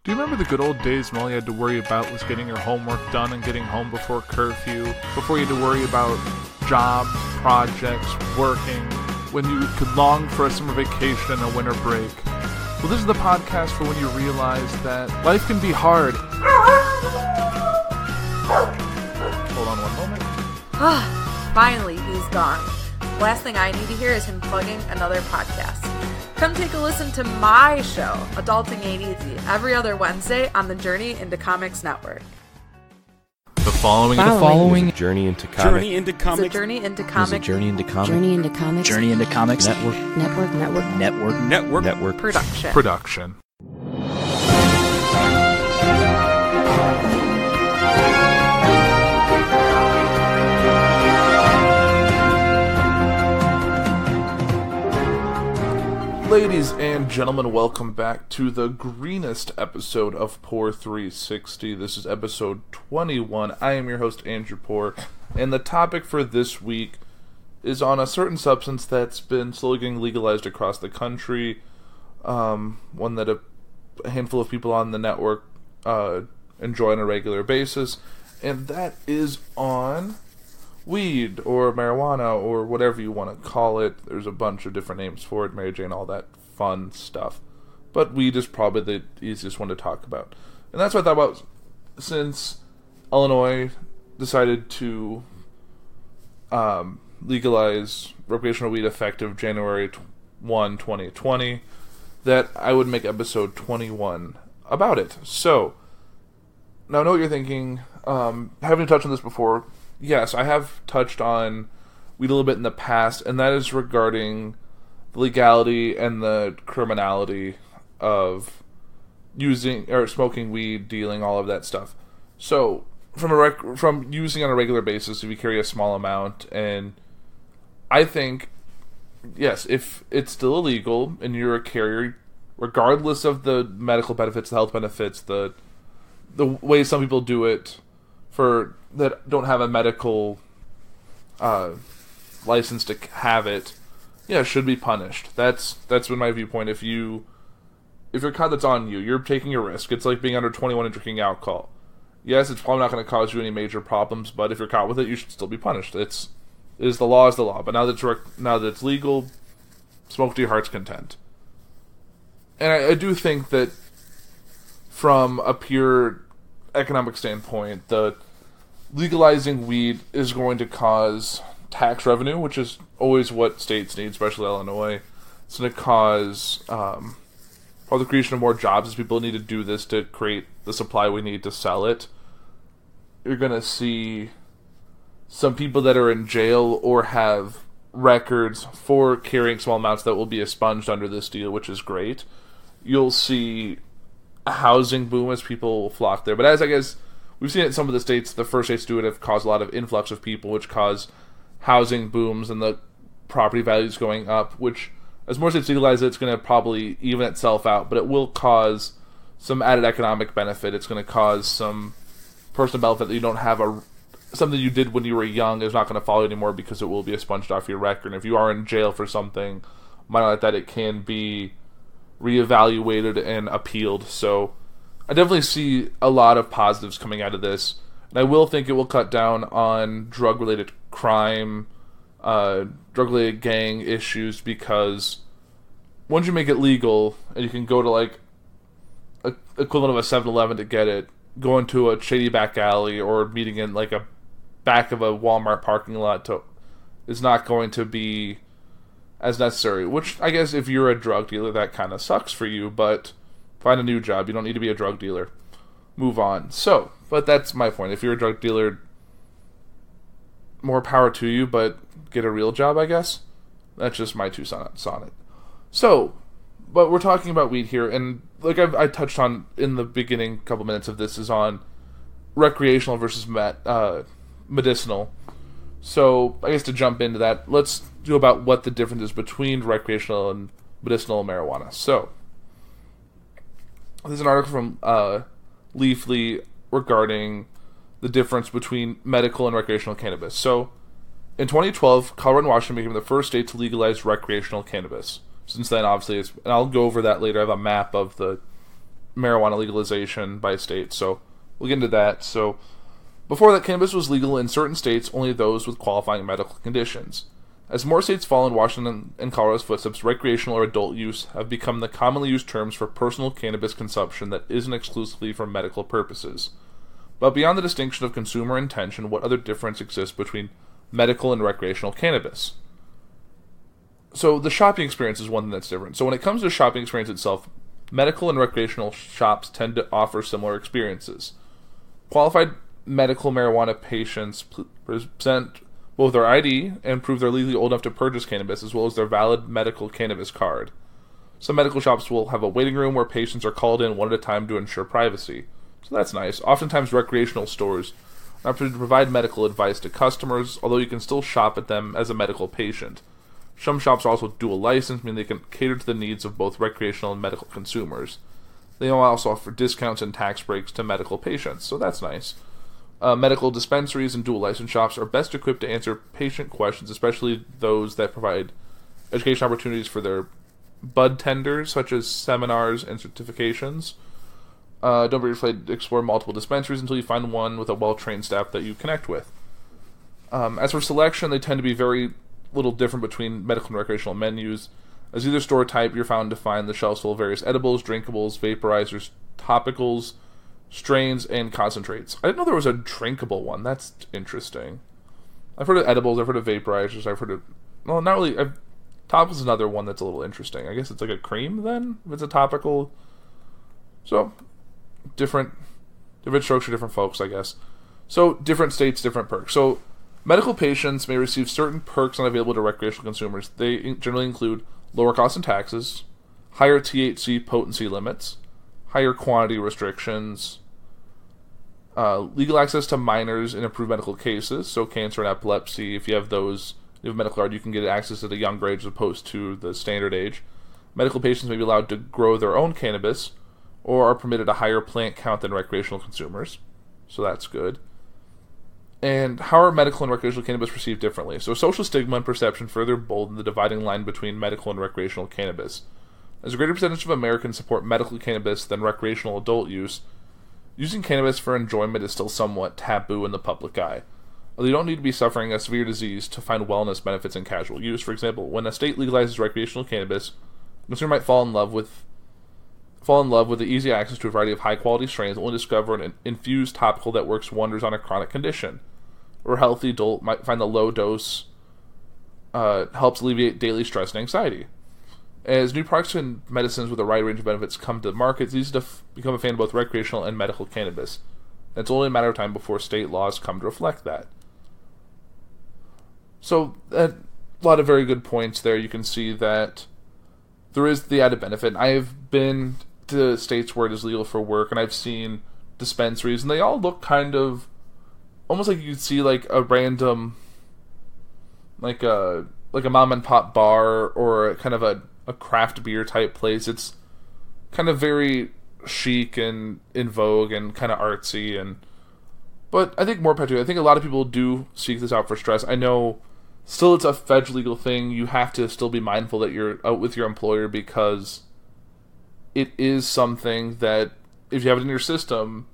Do you remember the good old days when all you had to worry about was getting your homework done and getting home before curfew, before you had to worry about jobs, projects, working, when you could long for a summer vacation and a winter break? Well, this is the podcast for when you realize that life can be hard. Hold on one moment. Finally, he's gone. Last thing I need to hear is him plugging another podcast. Come take a listen to my show, Adulting Ain't Easy, every other Wednesday on the Journey into Comics Network. The following is a journey into comics. Journey into comics. It's a journey into comics. Journey into comics. Journey into comics. Journey into comics. Network. Production. Ladies and gentlemen, welcome back to the greenest episode of Puhr 360. This is episode 21. I am your host, Andrew Puhr, and the topic for this week is on a certain substance that's been slowly getting legalized across the country, one that a handful of people on the network enjoy on a regular basis, and that is on weed or marijuana or whatever you want to call it. There's a bunch of different names for it, Mary Jane, all that fun stuff. But weed is probably the easiest one to talk about. And that's what I thought about since Illinois decided to legalize recreational weed effective January 1, 2020, that I would make episode 21 about it. So, now I know what you're thinking. Haven't touched on this before. Yes, I have touched on weed a little bit in the past, and that is regarding the legality and the criminality of using or smoking weed, dealing, all of that stuff. So, from using on a regular basis, if you carry a small amount, and I think, yes, if it's still illegal and you're a carrier, regardless of the medical benefits, the health benefits, the way some people do it for that don't have a medical license to have it, yeah, should be punished. That's been my viewpoint. If you're caught, that's on you. You're taking a risk. It's like being under 21 and drinking alcohol. Yes, it's probably not going to cause you any major problems, but if you're caught with it, you should still be punished. The law is the law. But now that it's legal, smoke to your heart's content. And I do think that from a pure economic standpoint, the legalizing weed is going to cause tax revenue, which is always what states need, especially Illinois. It's going to cause probably the creation of more jobs as people need to do this to create the supply we need to sell it. You're going to see some people that are in jail or have records for carrying small amounts that will be expunged under this deal, which is great. You'll see a housing boom as people flock there. But as I guess we've seen it in some of the states, the first states to do it have caused a lot of influx of people, which cause housing booms and the property values going up, which, as more states legalize it, it's going to probably even itself out, but it will cause some added economic benefit. It's going to cause some personal benefit that you don't have something you did when you were young is not going to follow anymore because it will be expunged off your record. And if you are in jail for something minor like that, it can be reevaluated and appealed. So I definitely see a lot of positives coming out of this, and I will think it will cut down on drug-related crime, drug-related gang issues, because once you make it legal, and you can go to like a equivalent of a 7-Eleven to get it, going to a shady back alley or meeting in like a back of a Walmart parking lot is not going to be as necessary, which I guess if you're a drug dealer, that kind of sucks for you, but find a new job. You don't need to be a drug dealer. Move on. So, but that's my point. If you're a drug dealer, more power to you, but get a real job, I guess. That's just my 2 cents on it. So, but we're talking about weed here, and like I touched on in the beginning couple minutes of this, is on recreational versus medicinal. So, I guess to jump into that, let's do about what the difference is between recreational and medicinal marijuana. So, there's an article from Leafly regarding the difference between medical and recreational cannabis. So, in 2012, Colorado and Washington became the first state to legalize recreational cannabis. Since then, obviously, and I'll go over that later. I have a map of the marijuana legalization by states. So we'll get into that. So before that, cannabis was legal in certain states, only those with qualifying medical conditions. As more states follow in Washington and Colorado's footsteps, recreational or adult use have become the commonly used terms for personal cannabis consumption that isn't exclusively for medical purposes. But beyond the distinction of consumer intention, what other difference exists between medical and recreational cannabis? So the shopping experience is one thing that's different. So when it comes to shopping experience itself, medical and recreational shops tend to offer similar experiences. Qualified medical marijuana patients present both their ID and prove they're legally old enough to purchase cannabis, as well as their valid medical cannabis card. Some medical shops will have a waiting room where patients are called in one at a time to ensure privacy. So that's nice. Oftentimes recreational stores are to provide medical advice to customers, although you can still shop at them as a medical patient. Some shops also dual license, meaning they can cater to the needs of both recreational and medical consumers. They also offer discounts and tax breaks to medical patients, so that's nice. Medical dispensaries and dual license shops are best equipped to answer patient questions, especially those that provide education opportunities for their bud tenders, such as seminars and certifications. Don't be afraid to explore multiple dispensaries until you find one with a well-trained staff that you connect with. As for selection, they tend to be very little different between medical and recreational menus. As either store type, you're found to find the shelves full of various edibles, drinkables, vaporizers, topicals, strains, and concentrates. I didn't know there was a drinkable one. That's interesting. I've heard of edibles, I've heard of vaporizers, I've heard of... Well, not really... Topicals is another one that's a little interesting. I guess it's like a cream, then? If it's a topical... So, different strokes for different folks, I guess. So, different states, different perks. So, medical patients may receive certain perks not available to recreational consumers. They generally include lower costs and taxes, higher THC potency limits, higher quantity restrictions, legal access to minors in approved medical cases, so cancer and epilepsy, if you have those, you have a medical card, you can get access at a younger age as opposed to the standard age. Medical patients may be allowed to grow their own cannabis, or are permitted a higher plant count than recreational consumers, so that's good. And how are medical and recreational cannabis perceived differently? So social stigma and perception further bolden the dividing line between medical and recreational cannabis. As a greater percentage of Americans support medical cannabis than recreational adult use, using cannabis for enjoyment is still somewhat taboo in the public eye. Although you don't need to be suffering a severe disease to find wellness benefits in casual use. For example, when a state legalizes recreational cannabis, a consumer might fall in love with the easy access to a variety of high-quality strains, only discover an infused topical that works wonders on a chronic condition. Or a healthy adult might find the low dose helps alleviate daily stress and anxiety. As new products and medicines with a wide range of benefits come to the market, it's easy to become a fan of both recreational and medical cannabis. And it's only a matter of time before state laws come to reflect that. So, a lot of very good points there. You can see that there is the added benefit. I've been to states where it is legal for work, and I've seen dispensaries, and they all look kind of almost like you could see like a random, like a mom and pop bar or kind of a craft beer type place. It's kind of very chic and in vogue and kind of artsy, but I think more I think a lot of people do seek this out for stress. I know still it's a federal legal thing. You have to still be mindful that you're out with your employer, because it is something that if you have it in your system,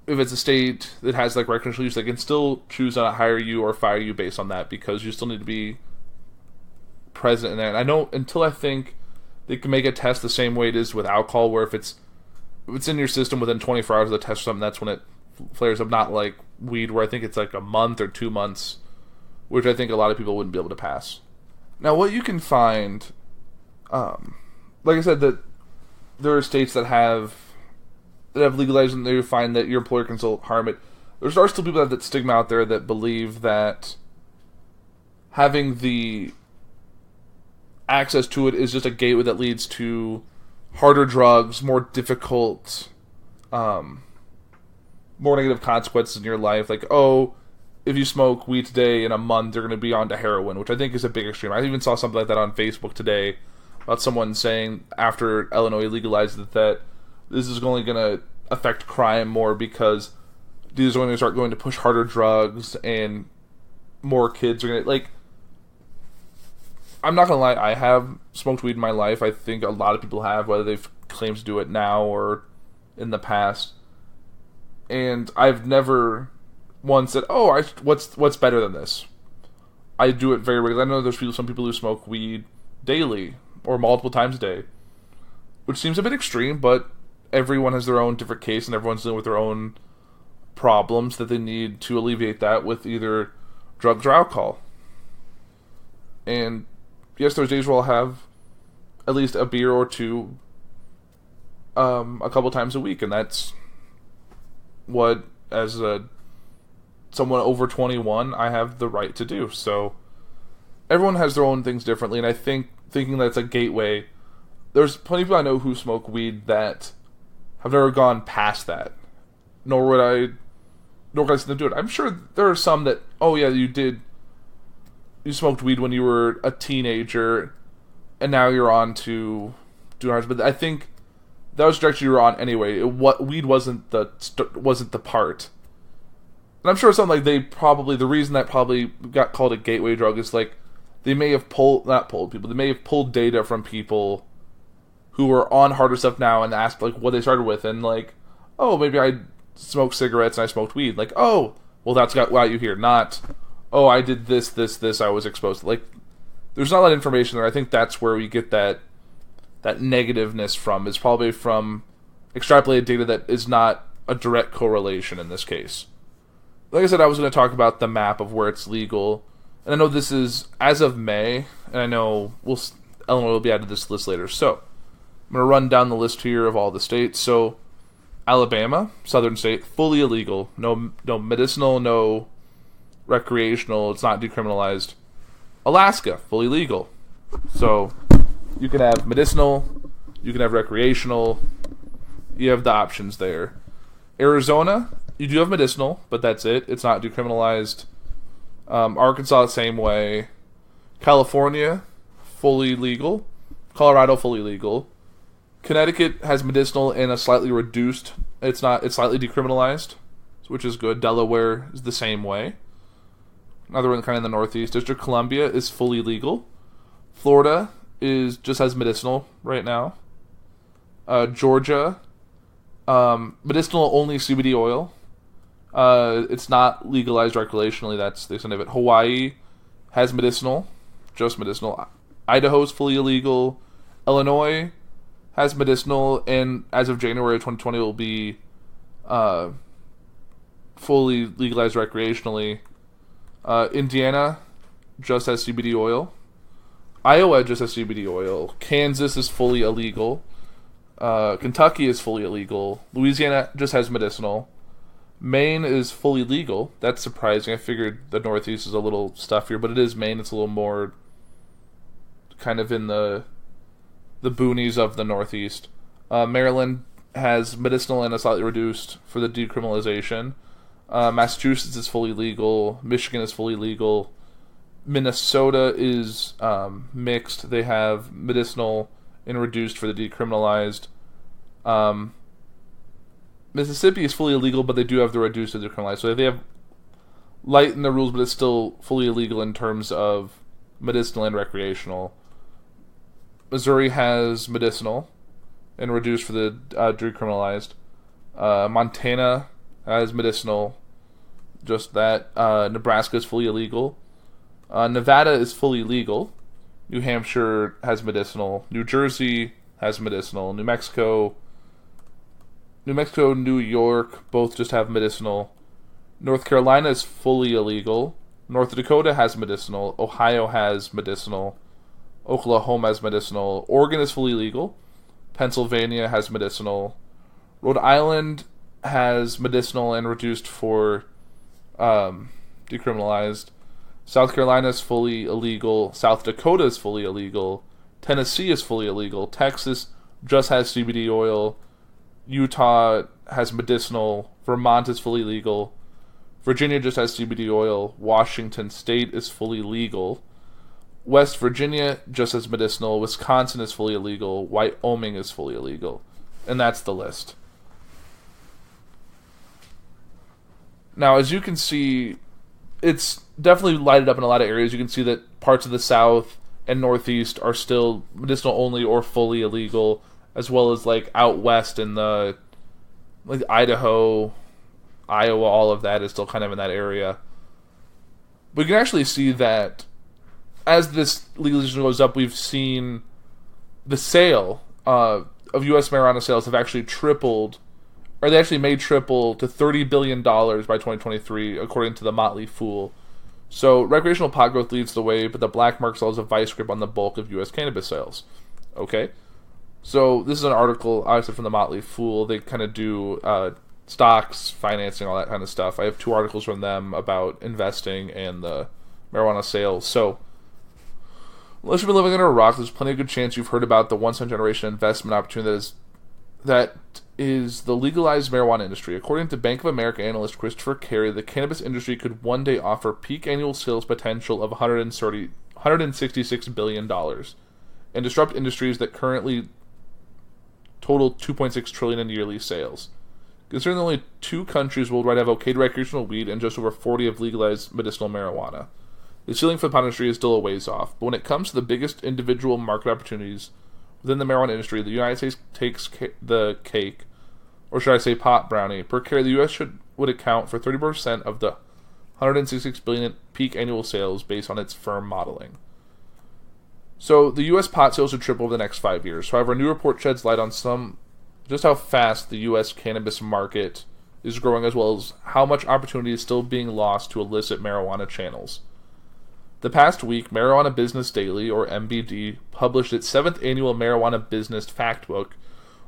if it's a state that has like recreational use, they can still choose not to hire you or fire you based on that, because you still need to be present in there. And I know until I think they can make a test the same way it is with alcohol, where if it's in your system within 24 hours of the test or something, that's when it flares up. Not like weed, where I think it's like a month or 2 months, which I think a lot of people wouldn't be able to pass. Now, what you can find, like I said, that there are states that have legalized, and they find that your employer can still harm it. There are still people that have that stigma out there that believe that having the access to it is just a gateway that leads to harder drugs, more difficult, more negative consequences in your life. Like, oh, if you smoke weed today, in a month, you're going to be on to heroin, which I think is a big extreme. I even saw something like that on Facebook today about someone saying after Illinois legalized it that this is only going to affect crime more, because these are going to start going to push harder drugs, and more kids are going to, like, I'm not going to lie, I have smoked weed in my life. I think a lot of people have, whether they've claims to do it now or in the past. And I've never once said, "Oh, what's better than this?" I do it very regularly. I know there's some people who smoke weed daily or multiple times a day, which seems a bit extreme, but everyone has their own different case, and everyone's dealing with their own problems that they need to alleviate that with either drugs or alcohol. And yes, there's days where I'll have at least a beer or two a couple times a week, and that's what, as someone over 21, I have the right to do. So everyone has their own things differently, and I think thinking that it's a gateway, there's plenty of people I know who smoke weed that have never gone past that, nor would I see them do it. I'm sure there are some that, oh yeah, you smoked weed when you were a teenager, and now you're on to doing ours. But I think that was the direction you were on anyway. Weed wasn't the part. And I'm sure something like the reason that probably got called a gateway drug is like they may have they may have pulled data from people who are on harder stuff now and asked like what they started with, and like, oh, maybe I smoked cigarettes and I smoked what Like, oh, well, that's got you here. Not, oh, I did this, I was exposed to. Like, there's not a lot of information there. I think that's where we get that negativeness from, is probably from extrapolated data that is not a direct correlation in this case. Like I said, I was going to talk about the map of where it's legal. And I know this is as of May, and I know Illinois will be added to this list later. So, I'm going to run down the list here of all the states. So, Alabama, southern state, fully illegal. No medicinal, no recreational. It's not decriminalized. Alaska, fully legal. So, you can have medicinal, you can have recreational. You have the options there. Arizona, you do have medicinal, but that's it. It's not decriminalized. Arkansas, same way. California, fully legal. Colorado, fully legal. Connecticut has medicinal and a slightly reduced. It's slightly decriminalized, which is good. Delaware is the same way. Another one kind of in the Northeast. District of Columbia is fully legal. Florida just has medicinal right now. Georgia, medicinal only CBD oil. It's not legalized recreationally. That's the extent of it. Hawaii has medicinal, just medicinal. Idaho is fully illegal. Illinois has medicinal, and as of January 2020 will be fully legalized recreationally. Indiana just has CBD oil. Iowa just has CBD oil. Kansas is fully illegal. Kentucky is fully illegal. Louisiana just has medicinal. Maine is fully legal. That's surprising. I figured the Northeast is a little stuffier, but it is Maine. It's a little more kind of in the boonies of the Northeast. Maryland has medicinal and a slightly reduced for the decriminalization. Massachusetts is fully legal. Michigan is fully legal. Minnesota is mixed. They have medicinal and reduced for the decriminalized. Mississippi is fully illegal, but they do have the reduced and decriminalized. So they have light in the rules, but it's still fully illegal in terms of medicinal and recreational. Missouri has medicinal and reduced for the decriminalized. Montana has medicinal, just that. Nebraska is fully illegal. Nevada is fully legal. New Hampshire has medicinal. New Jersey has medicinal. New Mexico, New York both just have medicinal. North Carolina is fully illegal. North Dakota has medicinal. Ohio has medicinal. Oklahoma has medicinal. Oregon is fully legal. Pennsylvania has medicinal. Rhode Island has medicinal and reduced for decriminalized. South Carolina is fully illegal. South Dakota is fully illegal. Tennessee is fully illegal. Texas just has CBD oil. Utah has medicinal. Vermont is fully legal. Virginia just has CBD oil. Washington State is fully legal. West Virginia just has medicinal. Wisconsin is fully illegal. Wyoming is fully illegal. And that's the list. Now, as you can see, it's definitely lighted up in a lot of areas. You can see that parts of the South and Northeast are still medicinal only or fully illegal. as well as like out west in the like Idaho, Iowa, all of that is still kind of in that area. But you can actually see that as this legalization goes up, we've seen the sale of U.S. marijuana sales have actually tripled, or they actually may triple to $30 billion by 2023, according to the Motley Fool. So recreational pot growth leads the way, but the black market still has a vice grip on the bulk of U.S. cannabis sales. Okay? So this is an article, obviously, from the Motley Fool. They kind of do stocks, financing, all that kind of stuff. I have 2 articles from them about investing and the marijuana sales. So, unless you've been living under a rock, there's plenty of good chance you've heard about the once-in-a-generation investment opportunity that is the legalized marijuana industry. According to Bank of America analyst Christopher Carey, the cannabis industry could one day offer peak annual sales potential of $166 billion and disrupt industries that currently total $2.6 trillion in yearly sales. Considering that only 2 countries worldwide have okayed recreational weed and just over 40 have legalized medicinal marijuana, the ceiling for the pot industry is still a ways off. But when it comes to the biggest individual market opportunities within the marijuana industry, the United States takes the cake, or should I say pot brownie. Per Carey, the U.S. would account for 30% of the $166 billion in peak annual sales based on its firm modeling. So the U.S. pot sales should triple over the next 5 years. However, a new report sheds light on just how fast the U.S. cannabis market is growing, as well as how much opportunity is still being lost to illicit marijuana channels. The past week, Marijuana Business Daily, or MBD, published its 7th annual Marijuana Business Factbook,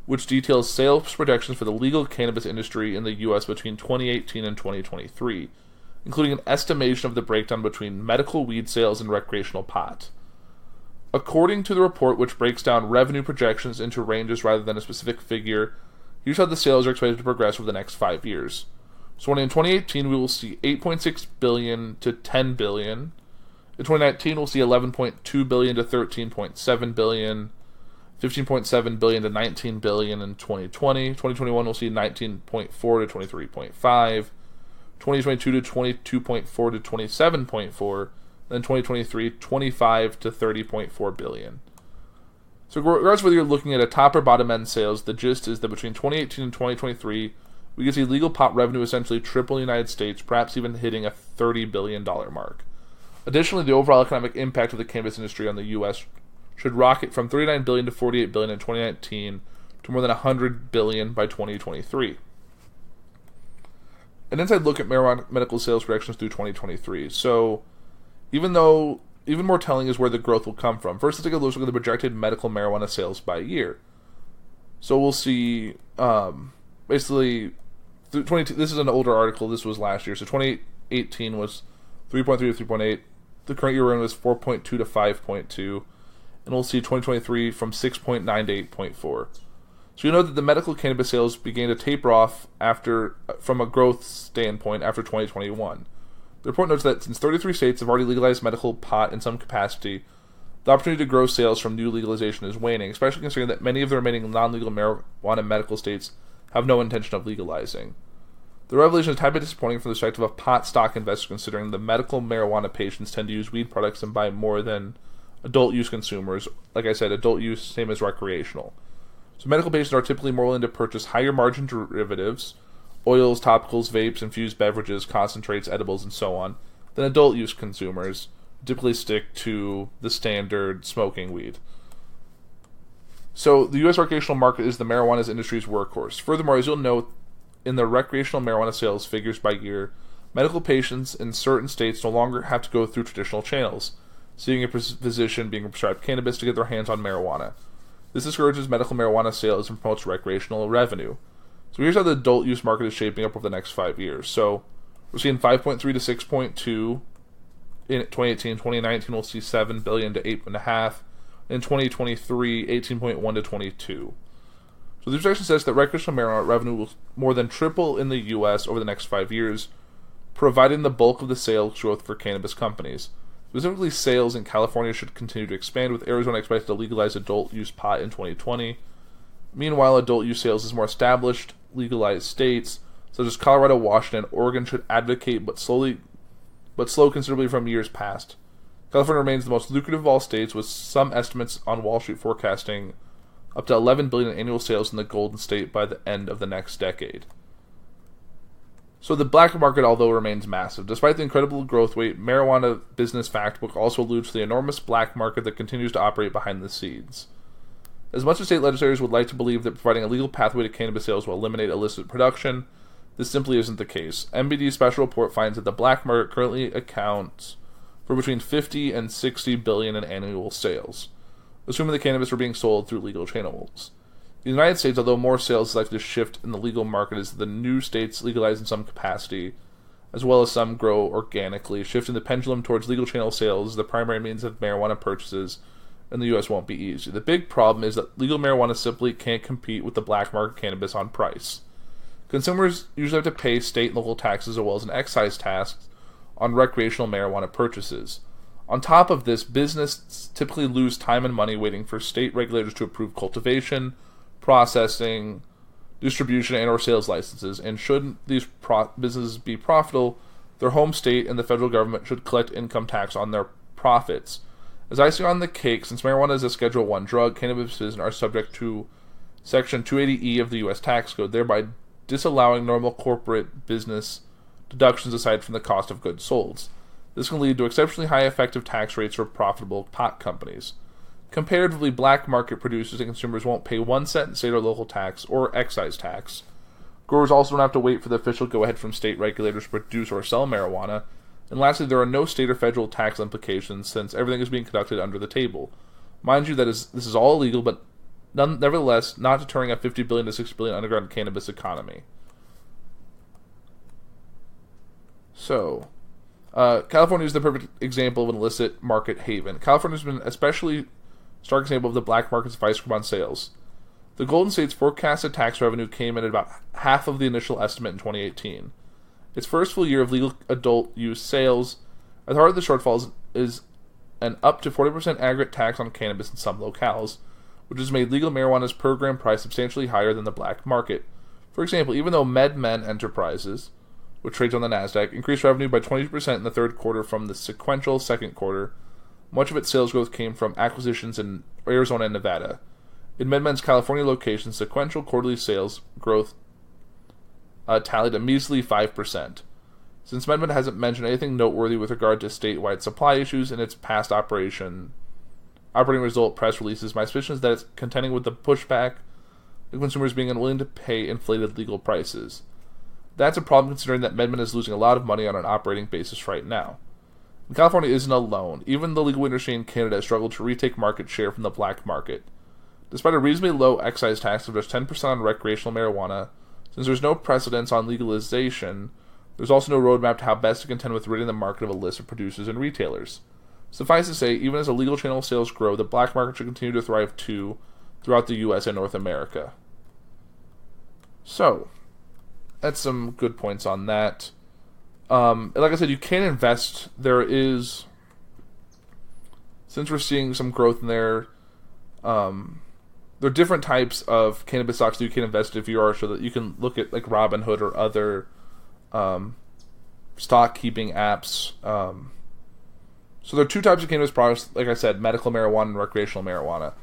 which details sales projections for the legal cannabis industry in the U.S. between 2018 and 2023, including an estimation of the breakdown between medical weed sales and recreational pot. According to the report, which breaks down revenue projections into ranges rather than a specific figure, here's how the sales are expected to progress over the next 5 years. So in 2018, we will see $8.6 billion to $10 billion. In 2019, we'll see $11.2 billion to $13.7 billion, $15.7 billion to $19 billion in 2020. 2021, we'll see $19.4 to $23.5, 2022 to $22.4 to $27.4, then 2023, $25 to $30.4 billion. So regardless of whether you're looking at a top or bottom end sales, the gist is that between 2018 and 2023, we can see legal pot revenue essentially triple in the United States, perhaps even hitting a $30 billion mark. Additionally, the overall economic impact of the cannabis industry on the U.S. should rocket from $39 billion to $48 billion in 2019 to more than $100 billion by 2023. An inside look at marijuana medical sales projections through 2023. So, even more telling is where the growth will come from. First, let's take a look at the projected medical marijuana sales by year. So we'll see, basically, this is an older article. This was last year. So 2018 was 3.3 to 3.8. The current year was 4.2 to 5.2. And we'll see 2023 from 6.9 to 8.4. So you know that the medical cannabis sales began to taper off from a growth standpoint after 2021. The report notes that since 33 states have already legalized medical pot in some capacity, the opportunity to grow sales from new legalization is waning, especially considering that many of the remaining non-legal marijuana medical states have no intention of legalizing. The revelation is a tad bit disappointing from the perspective of pot stock investors, considering the medical marijuana patients tend to use weed products and buy more than adult use consumers. Like I said, adult use, same as recreational. So medical patients are typically more willing to purchase higher margin derivatives, oils, topicals, vapes, infused beverages, concentrates, edibles, and so on, than adult use consumers who typically stick to the standard smoking weed. So the U.S. recreational market is the marijuana industry's workhorse. Furthermore, as you'll note in the recreational marijuana sales figures by year, medical patients in certain states no longer have to go through traditional channels, seeing a physician being prescribed cannabis to get their hands on marijuana. This discourages medical marijuana sales and promotes recreational revenue. So here's how the adult use market is shaping up over the next 5 years. So we're seeing 5.3 to 6.2 in 2018. 2019 we'll see 7 billion to 8.5. In 2023, 18.1 to 22. So the projection says that recreational marijuana revenue will more than triple in the U.S. over the next 5 years, providing the bulk of the sales growth for cannabis companies. Specifically, sales in California should continue to expand, with Arizona expected to legalize adult use pot in 2020. Meanwhile, adult use sales in more established, legalized states, such as Colorado, Washington, and Oregon, should advocate but slow considerably from years past. California remains the most lucrative of all states, with some estimates on Wall Street forecasting up to $11 billion in annual sales in the Golden State by the end of the next decade. So the black market, although, remains massive. Despite the incredible growth rate, Marijuana Business Factbook also alludes to the enormous black market that continues to operate behind the scenes. As much as state legislators would like to believe that providing a legal pathway to cannabis sales will eliminate illicit production, this simply isn't the case. MBD's special report finds that the black market currently accounts for between 50 and 60 billion in annual sales, assuming the cannabis are being sold through legal channels. In the United States, although more sales is likely to shift in the legal market as the new states legalize in some capacity, as well as some grow organically, shifting the pendulum towards legal channel sales as the primary means of marijuana purchases in the U.S. won't be easy. The big problem is that legal marijuana simply can't compete with the black market cannabis on price. Consumers usually have to pay state and local taxes as well as an excise tax on recreational marijuana purchases. On top of this, businesses typically lose time and money waiting for state regulators to approve cultivation, processing, distribution, and or sales licenses, and should these businesses be profitable, their home state and the federal government should collect income tax on their profits. As icing on the cake, since marijuana is a Schedule I drug, cannabis businesses are subject to Section 280E of the U.S. tax code, thereby disallowing normal corporate business deductions aside from the cost of goods sold. This can lead to exceptionally high effective tax rates for profitable pot companies. Comparatively, black market producers and consumers won't pay 1 cent in state or local tax or excise tax. Growers also don't have to wait for the official go-ahead from state regulators to produce or sell marijuana. And lastly, there are no state or federal tax implications since everything is being conducted under the table. Mind you, this is all illegal, but nevertheless not deterring a $50 billion to $60 billion underground cannabis economy. So, California is the perfect example of an illicit market haven. California has been an especially stark example of the black market's vice grip on sales. The Golden State's forecasted tax revenue came in at about half of the initial estimate in 2018. Its first full year of legal adult use sales, at the heart of the shortfall is an up to 40% aggregate tax on cannabis in some locales, which has made legal marijuana's per gram price substantially higher than the black market. For example, even though MedMen Enterprises, which trades on the NASDAQ, increased revenue by 20% in the third quarter from the sequential second quarter, much of its sales growth came from acquisitions in Arizona and Nevada. In MedMen's California location, sequential quarterly sales growth tallied a measly 5%. Since MedMen hasn't mentioned anything noteworthy with regard to statewide supply issues in its past operating result press releases, my suspicion is that it's contending with the pushback of consumers being unwilling to pay inflated legal prices. That's a problem considering that MedMen is losing a lot of money on an operating basis right now. And California isn't alone. Even the legal industry in Canada has struggled to retake market share from the black market. Despite a reasonably low excise tax of just 10% on recreational marijuana, since there's no precedence on legalization, there's also no roadmap to how best to contend with ridding the market of illicit producers and retailers. Suffice to say, even as illegal channel sales grow, the black market should continue to thrive too throughout the U.S. and North America. So, that's some good points on that. Like I said, you can invest. Since we're seeing some growth in there are different types of cannabis stocks that you can invest if you are, so that you can look at like Robinhood or other stock keeping apps. So there are two types of cannabis products, like I said, medical marijuana and recreational marijuana.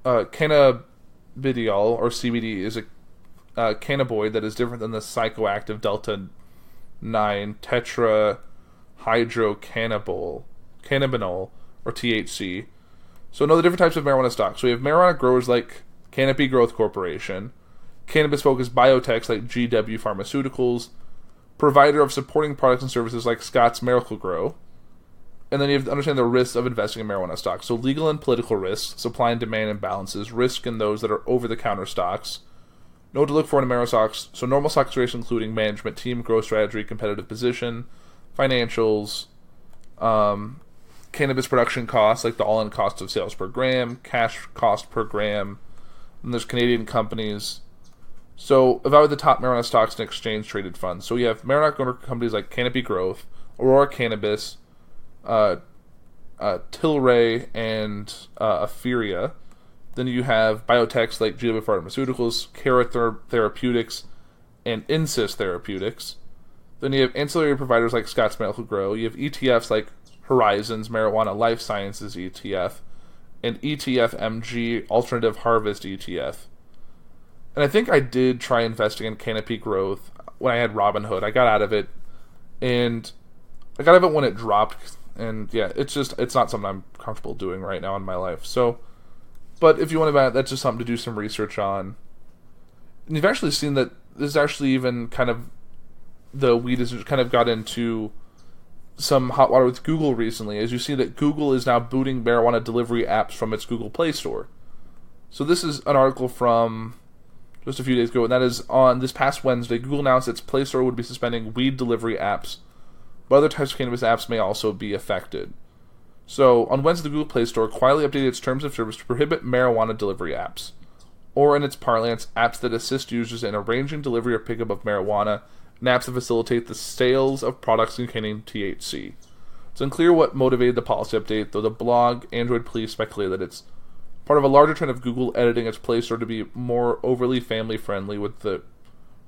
Cannabidiol, or CBD, is a cannabinoid that is different than the psychoactive delta-9 tetrahydrocannabinol, or THC. So know the different types of marijuana stocks. So we have marijuana growers like Canopy Growth Corporation, cannabis-focused biotechs like GW Pharmaceuticals, provider of supporting products and services like Scott's Miracle-Gro, and then you have to understand the risks of investing in marijuana stocks. So legal and political risks, supply and demand imbalances, risk in those that are over-the-counter stocks, know what to look for in marijuana stocks. So normal stock considerations including management team, growth strategy, competitive position, financials, cannabis production costs, like the all-in cost of sales per gram, cash cost per gram, and there's Canadian companies. So evaluate the top marijuana stocks and exchange-traded funds. So we have marijuana companies like Canopy Growth, Aurora Cannabis, Tilray, and Aferia. Then you have biotechs like GW Pharmaceuticals, Cara Therapeutics, and Insys Therapeutics. Then you have ancillary providers like Scott's Miracle-Gro. You have ETFs like Horizons Marijuana Life Sciences ETF, and ETF MG, Alternative Harvest ETF. And I think I did try investing in Canopy Growth when I had Robinhood. I got out of it, and I got out of it when it dropped. And yeah, it's not something I'm comfortable doing right now in my life. So, but if you want to buy it, that's just something to do some research on. And you've actually seen that there's actually even kind of, the weed has kind of got into some hot water with Google recently, as you see that Google is now booting marijuana delivery apps from its Google Play Store. So this is an article from just a few days ago, and that is on this past Wednesday. Google announced its Play Store would be suspending weed delivery apps, but other types of cannabis apps may also be affected. So on Wednesday, the Google Play Store quietly updated its terms of service to prohibit marijuana delivery apps, or in its parlance, apps that assist users in arranging delivery or pickup of marijuana, and apps that facilitate the sales of products containing THC. It's unclear what motivated the policy update, though the blog Android Police speculated that it's part of a larger trend of Google editing its Play Store to be more overly family-friendly, with the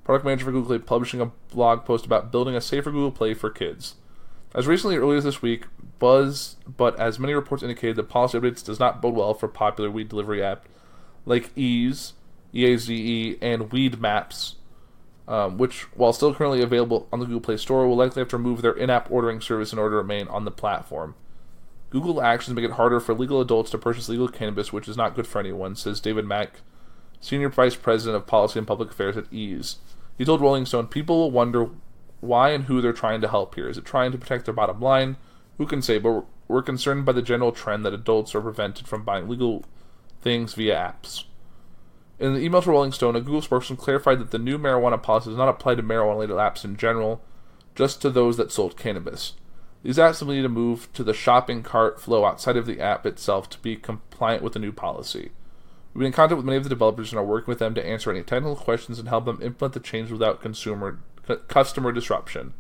product manager for Google Play publishing a blog post about building a safer Google Play for kids. As recently earlier this week, but as many reports indicated, the policy updates does not bode well for popular weed delivery apps like Eaze, EAZE, and Weed Maps, which, while still currently available on the Google Play Store, will likely have to remove their in-app ordering service in order to remain on the platform. Google actions make it harder for legal adults to purchase legal cannabis, which is not good for anyone, says David Mack, Senior Vice President of Policy and Public Affairs at Eaze. He told Rolling Stone, "People will wonder why and who they're trying to help here. Is it trying to protect their bottom line? Who can say, but we're concerned by the general trend that adults are prevented from buying legal things via apps." In the email to Rolling Stone, a Google spokesman clarified that the new marijuana policy does not apply to marijuana-related apps in general, just to those that sold cannabis. These apps simply need to move to the shopping cart flow outside of the app itself to be compliant with the new policy. We've been in contact with many of the developers and are working with them to answer any technical questions and help them implement the change without customer disruption.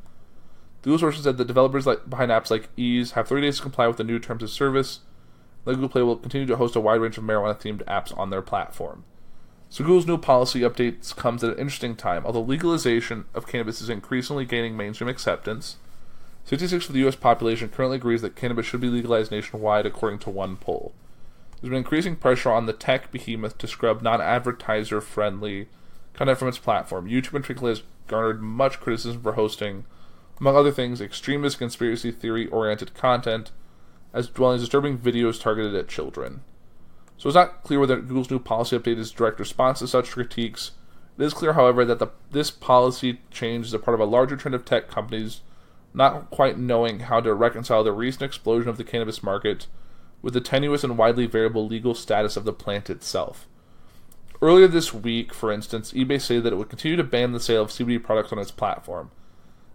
The Google sources said that developers behind apps like Eaze have 30 days to comply with the new terms of service. The Google Play will continue to host a wide range of marijuana-themed apps on their platform. So Google's new policy updates comes at an interesting time. Although legalization of cannabis is increasingly gaining mainstream acceptance, 66% of the U.S. population currently agrees that cannabis should be legalized nationwide, according to one poll. There's been increasing pressure on the tech behemoth to scrub non-advertiser-friendly content from its platform. YouTube in particular has garnered much criticism for hosting, among other things, extremist conspiracy theory-oriented content, as well as disturbing videos targeted at children. So it's not clear whether Google's new policy update is a direct response to such critiques. It is clear, however, that this policy change is a part of a larger trend of tech companies not quite knowing how to reconcile the recent explosion of the cannabis market with the tenuous and widely variable legal status of the plant itself. Earlier this week, for instance, eBay said that it would continue to ban the sale of CBD products on its platform.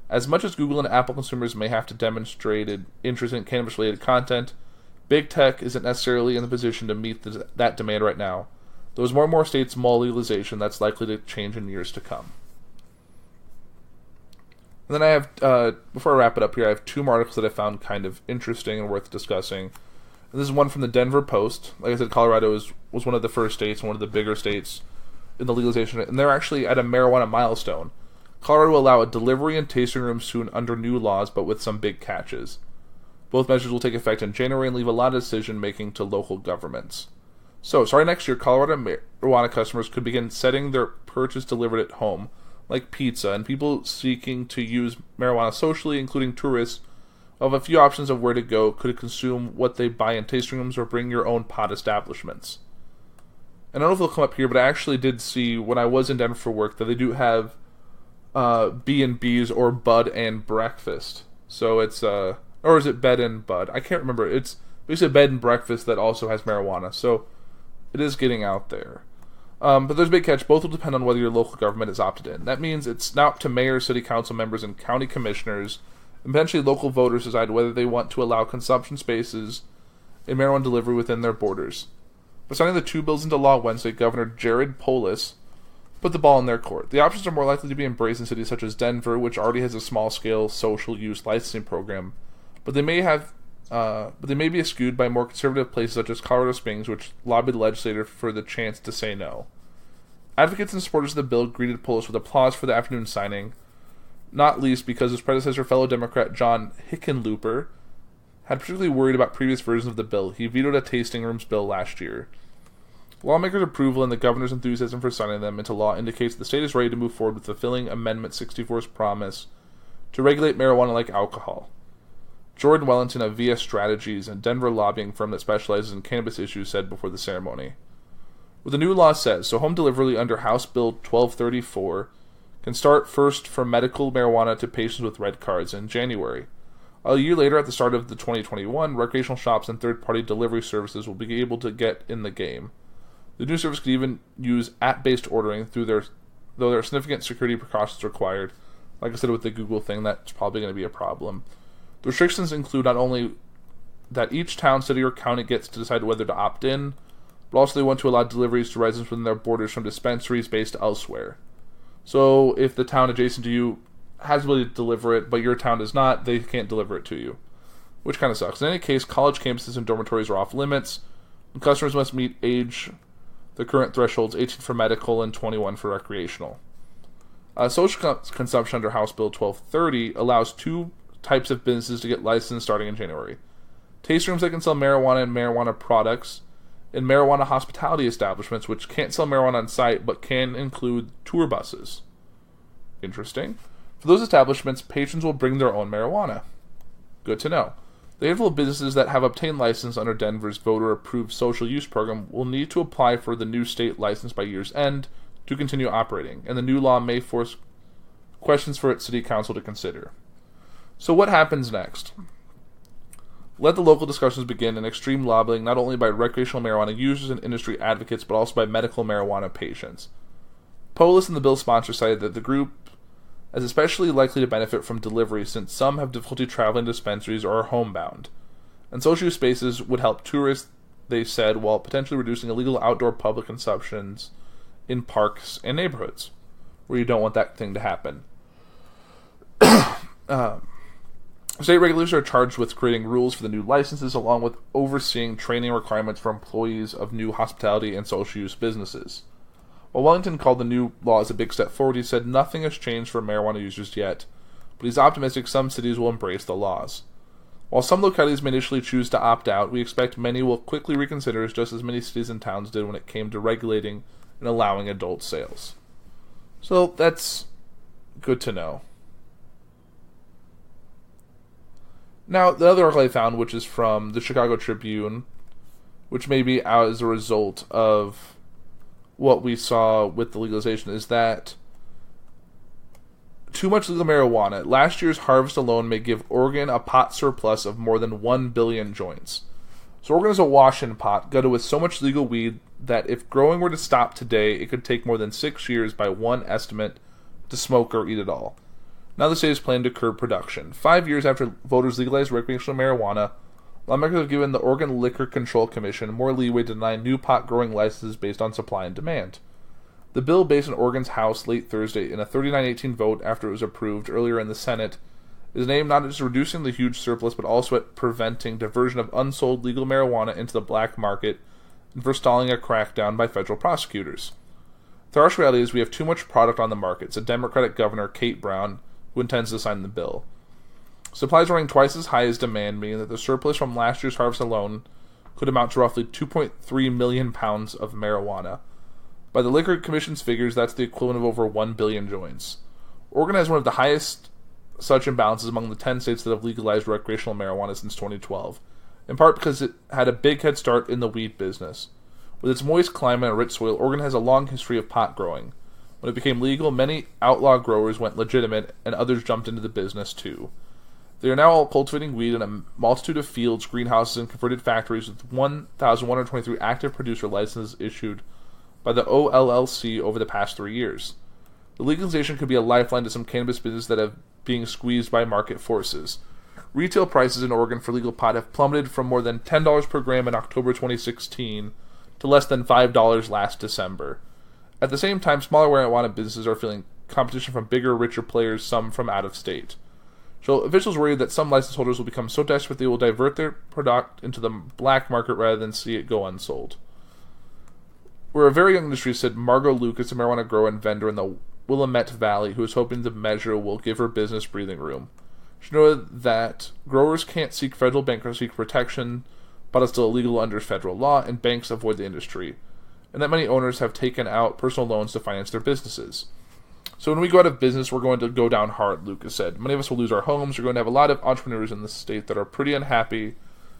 As much as Google and Apple consumers may have to demonstrate interest in cannabis-related content, big tech isn't necessarily in the position to meet that demand right now. Though as more and more states mull legalization, that's likely to change in years to come. And then I have, before I wrap it up here, I have two more articles that I found kind of interesting and worth discussing. And this is one from the Denver Post. Like I said, Colorado was one of the first states, one of the bigger states in the legalization, and they're actually at a marijuana milestone. Colorado will allow a delivery and tasting room soon under new laws, but with some big catches. Both measures will take effect in January and leave a lot of decision-making to local governments. So, starting next year, Colorado marijuana customers could begin setting their purchase delivered at home, like pizza, and people seeking to use marijuana socially, including tourists, will have a few options of where to go, could consume what they buy in tasting rooms, or bring your own pot establishments. And I don't know if it'll come up here, but I actually did see, when I was in Denver for work, that they do have B&Bs or Bud and Breakfast. So it's, or is it Bed and Bud? I can't remember. It's basically a bed and breakfast that also has marijuana. So it is getting out there. But there's a big catch. Both will depend on whether your local government is opted in. That means it's now up to mayors, city council members, and county commissioners, and eventually local voters, to decide whether they want to allow consumption spaces in marijuana delivery within their borders. By signing the two bills into law Wednesday, Governor Jared Polis put the ball in their court. The options are more likely to be embraced in cities such as Denver, which already has a small-scale social use licensing program, but they may be eschewed by more conservative places such as Colorado Springs, which lobbied the legislature for the chance to say no. Advocates and supporters of the bill greeted Polis with applause for the afternoon signing, not least because his predecessor, fellow Democrat John Hickenlooper, had particularly worried about previous versions of the bill. He vetoed a tasting rooms bill last year. Lawmakers' approval and the governor's enthusiasm for signing them into law indicates the state is ready to move forward with fulfilling Amendment 64's promise to regulate marijuana like alcohol. Jordan Wellington of VS Strategies, a Denver lobbying firm that specializes in cannabis issues, said before the ceremony. What the new law says, so home delivery under House Bill 1234 can start first for medical marijuana to patients with red cards in January. A year later, at the start of the 2021, recreational shops and third-party delivery services will be able to get in the game. The new service could even use app-based ordering, though there are significant security precautions required. Like I said with the Google thing, that's probably going to be a problem. The restrictions include not only that each town, city, or county gets to decide whether to opt in, but also they want to allow deliveries to residents within their borders from dispensaries based elsewhere. So if the town adjacent to you has the ability to deliver it, but your town does not, they can't deliver it to you, which kind of sucks. In any case, college campuses and dormitories are off limits, and customers must meet the current thresholds, 18 for medical and 21 for recreational. Social consumption under House Bill 1230 allows two types of businesses to get licensed starting in January. Taste rooms that can sell marijuana and marijuana products, and marijuana hospitality establishments, which can't sell marijuana on site but can include tour buses. Interesting. For those establishments, patrons will bring their own marijuana. Good to know. The handful of businesses that have obtained license under Denver's voter-approved social use program will need to apply for the new state license by year's end to continue operating, and the new law may force questions for its city council to consider. So what happens next? Let the local discussions begin in extreme lobbying not only by recreational marijuana users and industry advocates, but also by medical marijuana patients. Polis and the bill sponsor cited that the group as especially likely to benefit from delivery since some have difficulty traveling to dispensaries or are homebound. And social use spaces would help tourists, they said, while potentially reducing illegal outdoor public consumptions in parks and neighborhoods, where you don't want that thing to happen. State regulators are charged with creating rules for the new licenses, along with overseeing training requirements for employees of new hospitality and social use businesses. While Wellington called the new laws a big step forward, he said nothing has changed for marijuana users yet, but he's optimistic some cities will embrace the laws. While some localities may initially choose to opt out, we expect many will quickly reconsider, just as many cities and towns did when it came to regulating and allowing adult sales. So that's good to know. Now, the other article I found, which is from the Chicago Tribune, which may be out as a result of what we saw with the legalization, is that too much legal marijuana. Last year's harvest alone may give Oregon a pot surplus of more than 1 billion joints. So Oregon is awash in pot, gutted with so much legal weed that if growing were to stop today, it could take more than 6 years by one estimate to smoke or eat it all. Now the state is planning to curb production. 5 years after voters legalized recreational marijuana, lawmakers have given the Oregon Liquor Control Commission more leeway to deny new pot growing licenses based on supply and demand. The bill, based on Oregon's House late Thursday in a 39-18 vote after it was approved earlier in the Senate, is aimed not just reducing the huge surplus but also at preventing diversion of unsold legal marijuana into the black market and forestalling a crackdown by federal prosecutors. The harsh reality is we have too much product on the market, said Democratic Governor Kate Brown, who intends to sign the bill. Supplies running twice as high as demand, meaning that the surplus from last year's harvest alone could amount to roughly 2.3 million pounds of marijuana. By the Liquor Commission's figures, that's the equivalent of over 1 billion joints. Oregon has one of the highest such imbalances among the 10 states that have legalized recreational marijuana since 2012, in part because it had a big head start in the weed business. With its moist climate and rich soil, Oregon has a long history of pot growing. When it became legal, many outlaw growers went legitimate, and others jumped into the business too. They are now all cultivating weed in a multitude of fields, greenhouses, and converted factories with 1,123 active producer licenses issued by the OLLC over the past 3 years. The legalization could be a lifeline to some cannabis businesses that have being squeezed by market forces. Retail prices in Oregon for legal pot have plummeted from more than $10 per gram in October 2016 to less than $5 last December. At the same time, smaller marijuana businesses are feeling competition from bigger, richer players, some from out of state. So officials worry that some license holders will become so desperate they will divert their product into the black market rather than see it go unsold. We're a very young industry, said Margot Lucas, a marijuana grower and vendor in the Willamette Valley, who is hoping the measure will give her business breathing room. should know that growers can't seek federal bankruptcy protection, but it's still illegal under federal law, and banks avoid the industry, and that many owners have taken out personal loans to finance their businesses. So when we go out of business, we're going to go down hard, Lucas said. Many of us will lose our homes. We're going to have a lot of entrepreneurs in the state that are pretty unhappy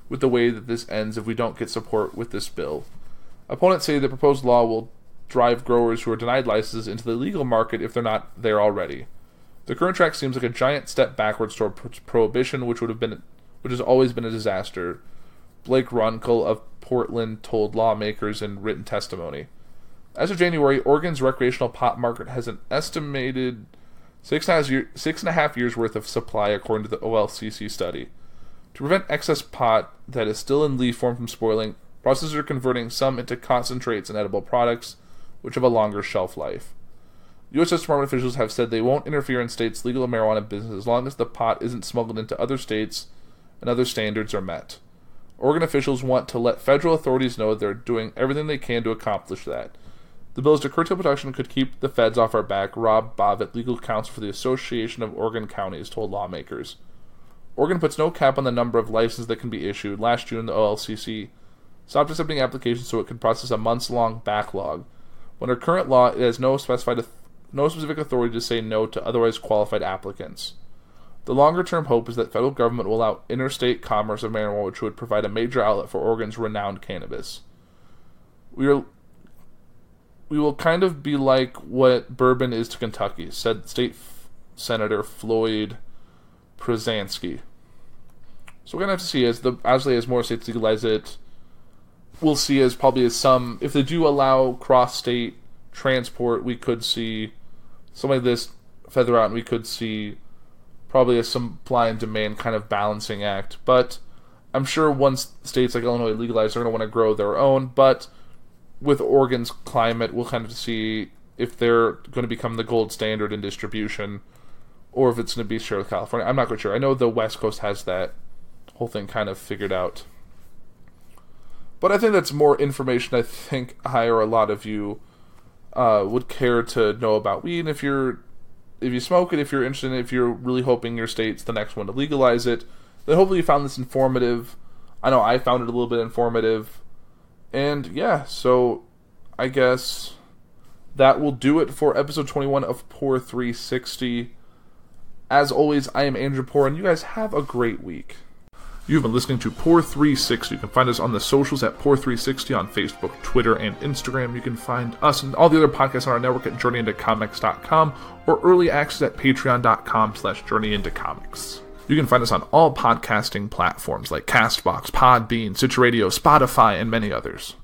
with the way that this ends if we don't get support with this bill. Opponents say the proposed law will drive growers who are denied licenses into the legal market if they're not there already. The current track seems like a giant step backwards toward prohibition, which has always been a disaster, Blake Runkle of Portland told lawmakers in written testimony. As of January, Oregon's recreational pot market has an estimated 6.5 years worth of supply, according to the OLCC study. To prevent excess pot that is still in leaf form from spoiling, processors are converting some into concentrates and edible products, which have a longer shelf life. U.S. Department officials have said they won't interfere in states' legal marijuana business as long as the pot isn't smuggled into other states and other standards are met. Oregon officials want to let federal authorities know they're doing everything they can to accomplish that. The bill's decurtail production could keep the feds off our back, Rob Bobbitt, legal counsel for the Association of Oregon Counties, told lawmakers. Oregon puts no cap on the number of licenses that can be issued. Last June, the OLCC stopped accepting applications so it could process a months-long backlog. Under current law, it has no specific authority to say no to otherwise qualified applicants. The longer-term hope is that federal government will allow interstate commerce of marijuana, which would provide a major outlet for Oregon's renowned cannabis. We will kind of be like what bourbon is to Kentucky, said State Senator Floyd Przansky. So we're going to have to see as more states legalize it. We'll see if they do allow cross-state transport, we could see some of this feather out, and we could see probably a supply and demand kind of balancing act. But I'm sure once states like Illinois legalize, they're going to want to grow their own. But with Oregon's climate, we'll kind of see if they're going to become the gold standard in distribution, or if it's going to be shared with California. I'm not quite sure. I know the West Coast has that whole thing kind of figured out. But I think that's more information I think I or a lot of you would care to know about weed. If you smoke it, if you're interested in it, if you're really hoping your state's the next one to legalize it, then hopefully you found this informative. I know I found it a little bit informative. And yeah, so I guess that will do it for episode 21 of Puhr 360. As always, I am Andrew Puhr, and you guys have a great week. You've been listening to Puhr 360. You can find us on the socials at Puhr 360 on Facebook, Twitter, and Instagram. You can find us and all the other podcasts on our network at journeyintocomics.com or early access at patreon.com/journeyintocomics. You can find us on all podcasting platforms like CastBox, Podbean, Stitcher Radio, Spotify, and many others.